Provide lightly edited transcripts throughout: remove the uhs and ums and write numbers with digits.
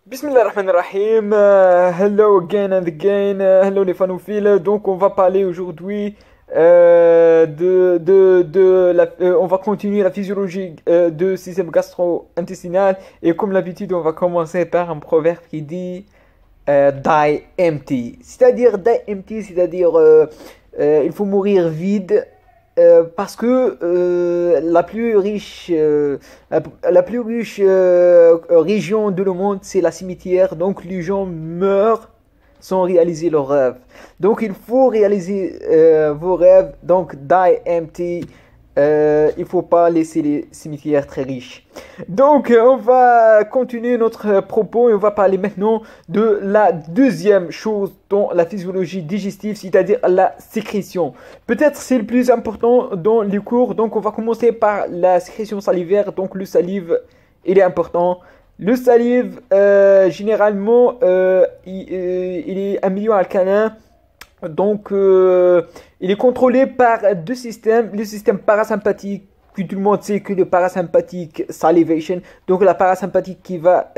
Bismillahirrahmanirrahim. Hello again and again. Hello les fanophiles. Donc on va parler aujourd'hui on va continuer la physiologie du système gastro-intestinal et comme l'habitude on va commencer par un proverbe qui dit die empty. C'est-à-dire die empty, c'est-à-dire il faut mourir vide parce que la plus riche région de le monde, c'est la cimetière. Donc les gens meurent sans réaliser leurs rêves. Donc il faut réaliser vos rêves. Donc die empty. Il faut pas laisser les cimetières très riches. Donc on va continuer notre propos et on va parler maintenant de la deuxième chose dans la physiologie digestive, c'est-à-dire la sécrétion. Peut-être c'est le plus important dans les cours. Donc on va commencer par la sécrétion salivaire. Donc le salive, il est important. Le salive, généralement, il est un milieu alcalin. Donc, il est contrôlé par deux systèmes. Le système parasympathique, que tout le monde sait que le parasympathique salivation, donc la parasympathique qui va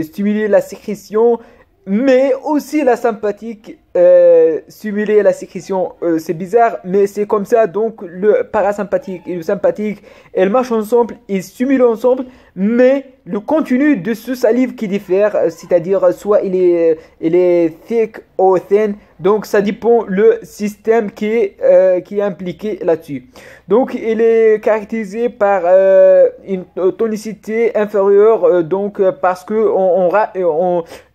stimuler la sécrétion, mais aussi la sympathique stimuler la sécrétion. C'est bizarre, mais c'est comme ça. Donc, le parasympathique et le sympathique, elles marchent ensemble, ils stimulent ensemble, mais le contenu de ce salive qui diffère, c'est-à-dire soit il est thick ou thin, donc ça dépend le système qui est impliqué là-dessus. Donc il est caractérisé par une tonicité inférieure, parce que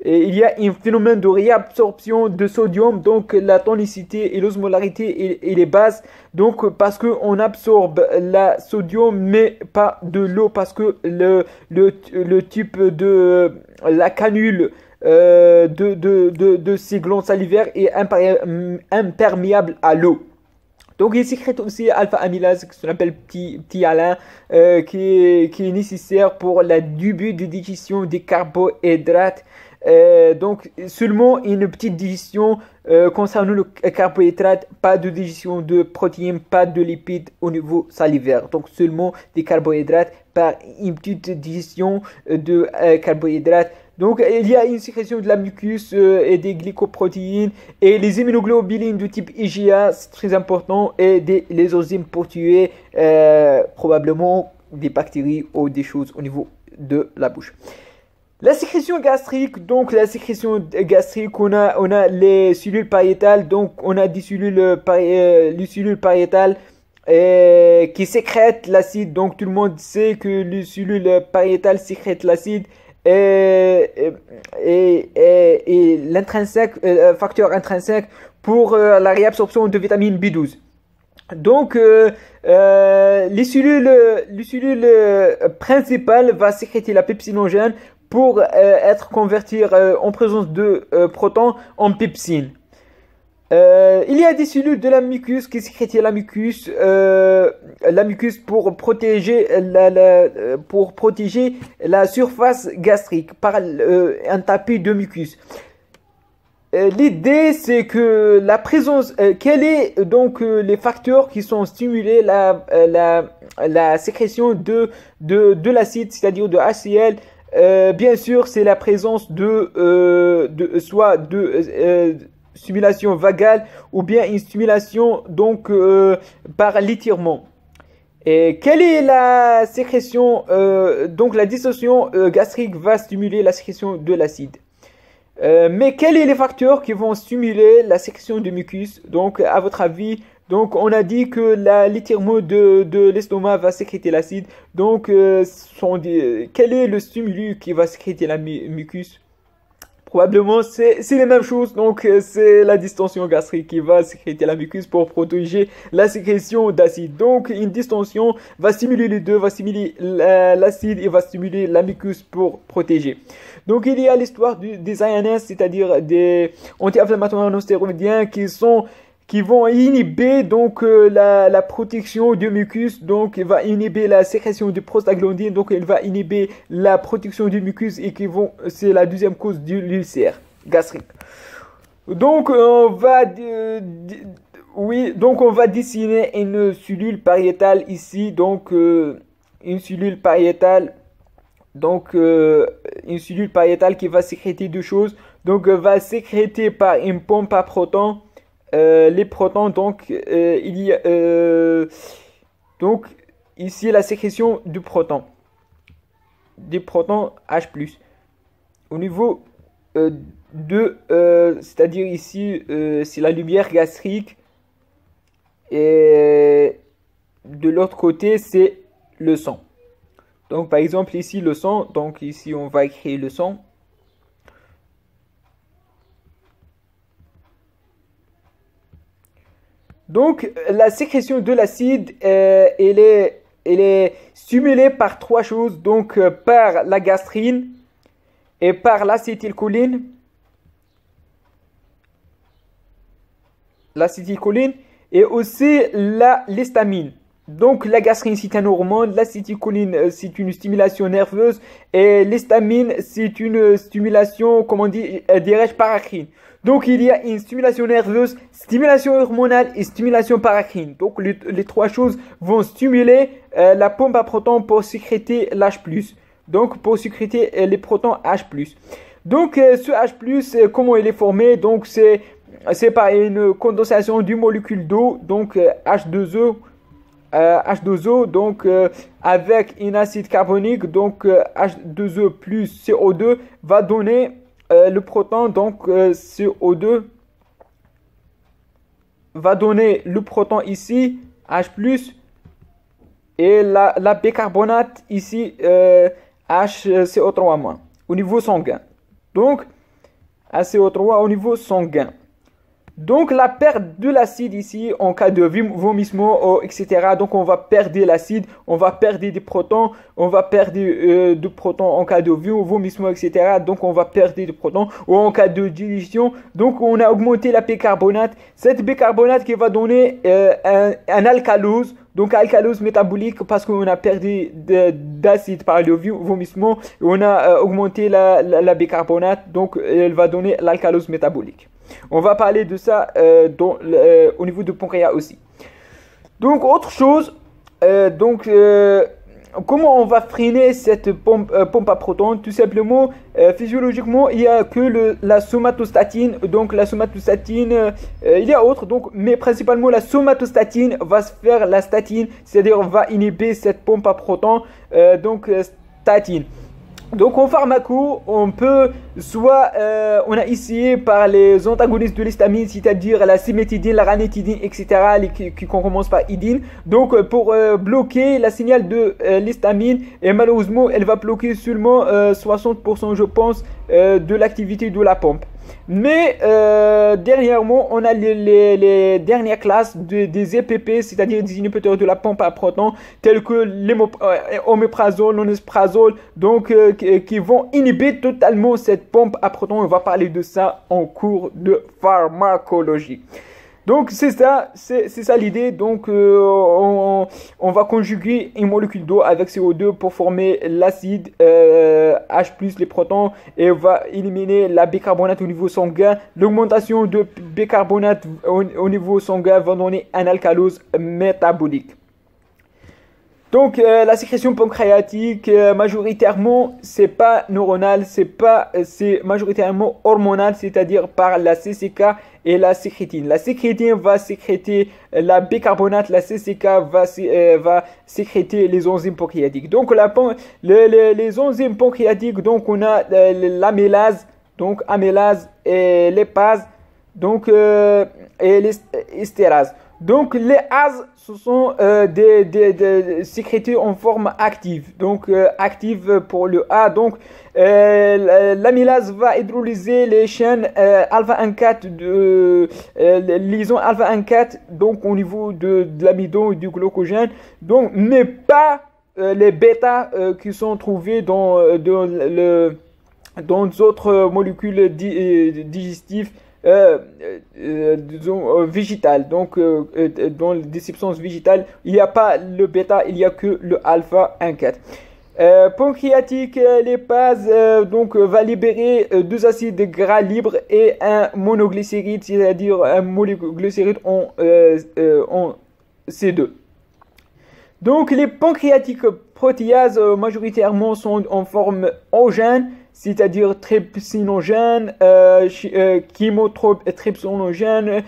il y a un phénomène de réabsorption de sodium, donc la tonicité et l'osmolarité et les bases, donc parce que on absorbe la sodium mais pas de l'eau, parce que le type de la canule de ces glandes salivaires est imperméable à l'eau. Donc il sécrète aussi alpha-amylase, qui s'appelle petit Alain, qui est nécessaire pour le début de digestion des carbohydrates. Donc seulement une petite digestion concernant le carbohydrate, pas de digestion de protéines, pas de lipides au niveau salivaire. Donc seulement des carbohydrates par une petite digestion de carbohydrates. Donc il y a une sécrétion de la mucus et des glycoprotéines et les immunoglobulines de type IgA, c'est très important, et les enzymes pour tuer probablement des bactéries ou des choses au niveau de la bouche. La sécrétion gastrique, donc la sécrétion gastrique, on a les cellules pariétales, donc on a des les cellules pariétales qui sécrètent l'acide. Donc tout le monde sait que les cellules pariétales sécrètent l'acide et l'intrinsèque, facteur intrinsèque pour la réabsorption de vitamine B12. Donc, les cellules principales vont sécréter la pepsinogène pour être convertir en présence de protons en pepsine. Il y a des cellules de la mucus qui sécrètent la mucus pour protéger la surface gastrique par un tapis de mucus. L'idée, c'est que la présence, quels est donc les facteurs qui sont stimulés la sécrétion de l'acide, c'est-à-dire de HCl. Bien sûr, c'est la présence soit de stimulation vagale ou bien une stimulation donc par l'étirement. Et quelle est la sécrétion, donc la dissociation gastrique va stimuler la sécrétion de l'acide. Mais quels sont les facteurs qui vont stimuler la sécrétion de mucus? Donc, à votre avis, donc on a dit que l'étirement de l'estomac va sécréter l'acide. Donc, quel est le stimulus qui va sécréter la mucus? Probablement, c'est les mêmes choses. Donc, c'est la distension gastrique qui va sécréter la mucus pour protéger la sécrétion d'acide. Donc, une distension va stimuler les deux, va stimuler l'acide et va stimuler la mucus pour protéger. Donc, il y a l'histoire des INS, c'est-à-dire des anti-inflammatoires non stéroïdiens qui vont inhiber donc la protection du mucus. Donc il va inhiber la sécrétion de prostaglandine, donc il va inhiber la protection du mucus et c'est la deuxième cause de l'ulcère gastrique. Donc donc on va dessiner une cellule pariétale ici. Donc une cellule pariétale Donc, une cellule pariétale qui va sécréter deux choses. Donc, va sécréter par une pompe à protons les protons. Donc, il y a donc ici la sécrétion du proton, des protons H+. Au niveau c'est-à-dire ici, c'est la lumière gastrique. Et de l'autre côté, c'est le sang. Donc, par exemple, ici, le sang. Donc, ici, on va écrire le sang. Donc, la sécrétion de l'acide, elle est stimulée par trois choses. Donc, par la gastrine et par l'acétylcholine et aussi l'histamine. Donc la gastrine c'est un hormone, l'acétylcholine c'est une stimulation nerveuse et l'histamine c'est une stimulation, comment dirais-je, paracrine. Donc il y a une stimulation nerveuse, stimulation hormonale et stimulation paracrine. Donc les trois choses vont stimuler la pompe à protons pour sécréter l'H+. Donc pour sécréter les protons H+. Donc ce H+, comment il est formé? Donc c'est par une condensation d'une molécule d'eau, donc H2O, donc avec un acide carbonique, donc H2O plus CO2 va donner le proton, donc CO2 va donner le proton ici, H+, et la bicarbonate ici, HCO3- au niveau sanguin. Donc, HCO3 au niveau sanguin. Donc, la perte de l'acide ici, en cas de vomissement, etc. Donc, on va perdre l'acide, on va perdre des protons, on va perdre de protons en cas de vomissement, etc. Donc, on va perdre des protons. Ou en cas de dilution, donc on a augmenté la bicarbonate. Cette bicarbonate qui va donner un alcalose. Donc, alcalose métabolique parce qu'on a perdu d'acide par le vomissement. On a augmenté la bicarbonate. Donc, elle va donner l'alcalose métabolique. On va parler de ça au niveau du pancréas aussi. Donc, autre chose, comment on va freiner cette pompe à protons? Tout simplement, physiologiquement, il n'y a que la somatostatine. Donc, la somatostatine, il y a autre, donc, mais principalement la somatostatine va se faire la statine, c'est-à-dire va inhiber cette pompe à protons, statine. Donc en pharmaco, on peut soit on a essayé par les antagonistes de l'histamine, c'est-à-dire la cimétidine, la ranitidine, etc. qui commencent par idine. Donc pour bloquer la signal de l'histamine, et malheureusement elle va bloquer seulement 60% je pense de l'activité de la pompe. Mais dernièrement, on a les dernières classes des EPP, c'est-à-dire des inhibiteurs de la pompe à protons, tels que l'oméprazole, l'onesprazole, donc qui vont inhiber totalement cette pompe à protons. On va parler de ça en cours de pharmacologie. Donc c'est ça l'idée. Donc on va conjuguer une molécule d'eau avec CO2 pour former l'acide H+, les protons, et on va éliminer la bicarbonate au niveau sanguin. L'augmentation de bicarbonate au niveau sanguin va donner un alcalose métabolique. Donc la sécrétion pancréatique, majoritairement, c'est pas neuronal, c'est majoritairement hormonal, c'est-à-dire par la CCK et la sécrétine. La sécrétine va sécréter la bicarbonate, la CCK va sécréter les enzymes pancréatiques. Donc les enzymes pancréatiques, donc on a l'amylase, donc amylase et lipase, donc et l'estérase. Donc les ASE, ce sont des sécrétés en forme active. Donc active pour le A. Donc l'amylase va hydrolyser les chaînes alpha 1,4 liaison alpha 1,4, donc au niveau de l'amidon et du glucogène. Donc mais pas les bêta qui sont trouvés dans d'autres molécules digestives végétales. Donc dans les substances végétales, il n'y a pas le bêta, il n'y a que le alpha 1,4. Pancréatique, lipase donc va libérer deux acides gras libres et un monoglycéride, c'est-à-dire un monoglycéride en C2. Donc les pancréatiques protéases majoritairement sont en forme ogène, c'est-à-dire trypsinogène, chymotrypsinogène,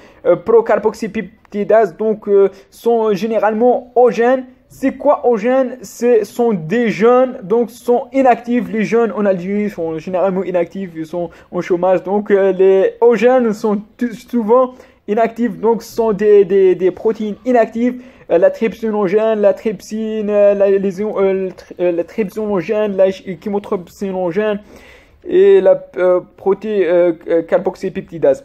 procarboxypeptidase, donc sont généralement ogènes. C'est quoi ogène? Ce sont des jeunes, donc sont inactifs. Les jeunes en Algérie sont généralement inactifs, ils sont en chômage. Donc les ogènes sont souvent inactifs, donc sont des protéines inactives. La trypsinogène, la trypsine, la trypsinogène, la chymotrypsinogène et la carboxypeptidase.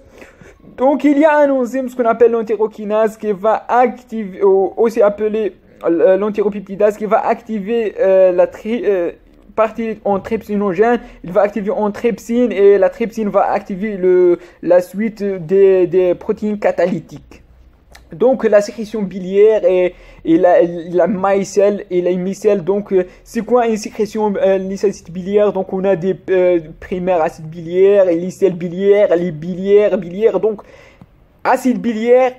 Donc il y a un enzyme, ce qu'on appelle l'entérokinase, qui va activer, aussi appelé l'entéropeptidase, qui va activer la partie en trypsinogène, il va activer en trypsine et la trypsine va activer la suite des protéines catalytiques. Donc la sécrétion biliaire et la micelle et la micelle. Donc c'est quoi une sécrétion les acides biliaires? Donc on a des primaires acides biliaires et les sels biliaires, les biliaires. Donc acide biliaire,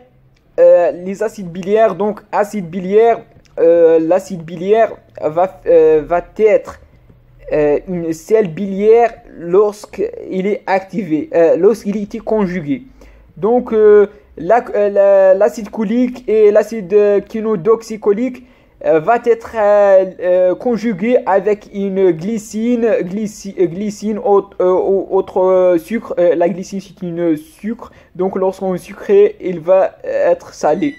les acides biliaires. Donc acide biliaire, l'acide biliaire va être une sel biliaire lorsqu'il est activé, lorsqu'il est conjugué. Donc l'acide cholique et l'acide quinodoxycholique va être conjugué avec une glycine, autre sucre. La glycine c'est une sucre, donc lorsqu'on sucre, il va être salé.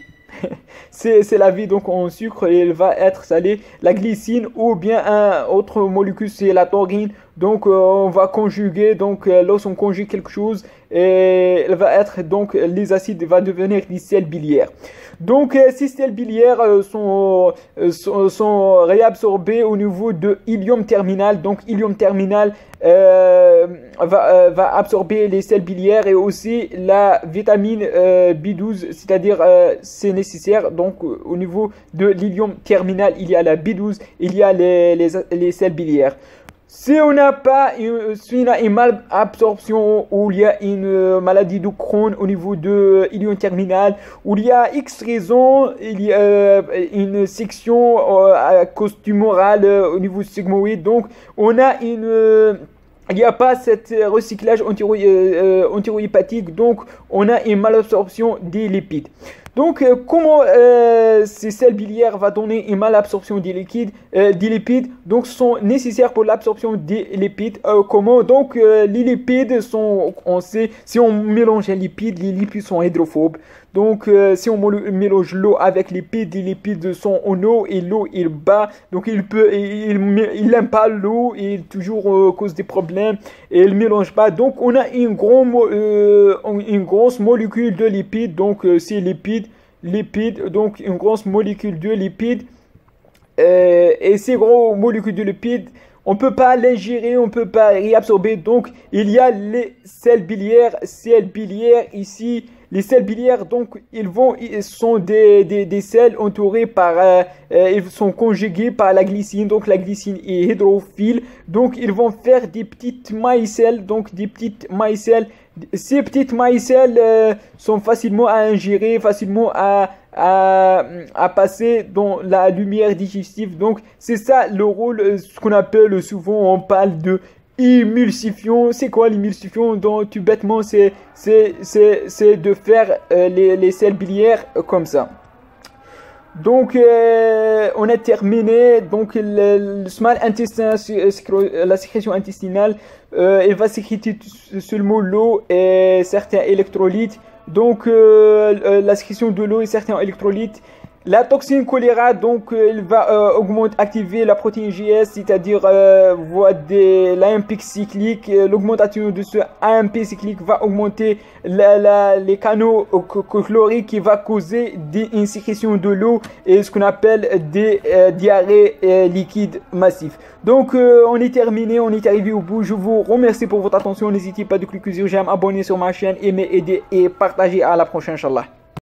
C'est la vie, donc en sucre il va être salé. La glycine ou bien un autre molécule c'est la taurine. Donc on va conjuguer, donc lorsqu'on conjugue quelque chose, et elle va être, donc les acides va devenir des sels biliaires. Donc ces sels biliaires sont réabsorbés au niveau de ileum terminal. Donc ileum terminal va absorber les sels biliaires et aussi la vitamine B12, c'est-à-dire c'est nécessaire. Donc au niveau de l'ileum terminal, il y a la B12, il y a les sels biliaires. Si on n'a pas une malabsorption ou il y a une maladie de Crohn au niveau de l'ileum terminal, ou il y a X raison, il y a une section à cause tumorale au niveau sigmoïde, donc on a il n'y a pas cet recyclage entérohépatique, donc on a une malabsorption des lipides. Donc, comment ces sels biliaires va donner une malabsorption des lipides, donc sont nécessaires pour l'absorption des lipides. Comment? Donc, les lipides sont, on sait, si on mélange les lipides sont hydrophobes. Donc, si on mélange l'eau avec les lipides sont en eau et l'eau il bat. Donc, il n'aime pas l'eau et toujours cause des problèmes et il mélange pas. Donc, on a une grosse molécule de lipides. Donc, c'est lipides, donc une grosse molécule de lipides. Et ces gros molécules de lipides, on peut pas l'ingérer, on peut pas réabsorber. Donc, il y a les sels biliaires ici. Les sels biliaires, donc, ils sont des sels entourés par, ils sont conjugués par la glycine. Donc, la glycine est hydrophile. Donc, ils vont faire des petites micelles. Ces petites micelles sont facilement à ingérer, facilement à passer dans la lumière digestive. Donc, c'est ça le rôle, ce qu'on appelle souvent, on parle de émulsifiant. C'est quoi l'émulsifiant? Donc tout bêtement c'est de faire les sels biliaires comme ça. Donc on a terminé. Donc le small intestin, la sécrétion intestinale, elle va sécréter seulement l'eau et certains électrolytes. Donc la sécrétion de l'eau et certains électrolytes. La toxine choléra, donc, elle va activer la protéine GS, c'est-à-dire l'AMP cyclique. L'augmentation de ce AMP cyclique va augmenter les canaux chloriques qui va causer une sécrétion de l'eau et ce qu'on appelle des diarrhées liquides massives. Donc, on est terminé, on est arrivé au bout. Je vous remercie pour votre attention. N'hésitez pas de cliquer sur j'aime, abonner sur ma chaîne, aimer, aider et partager. À la prochaine, Inch'Allah.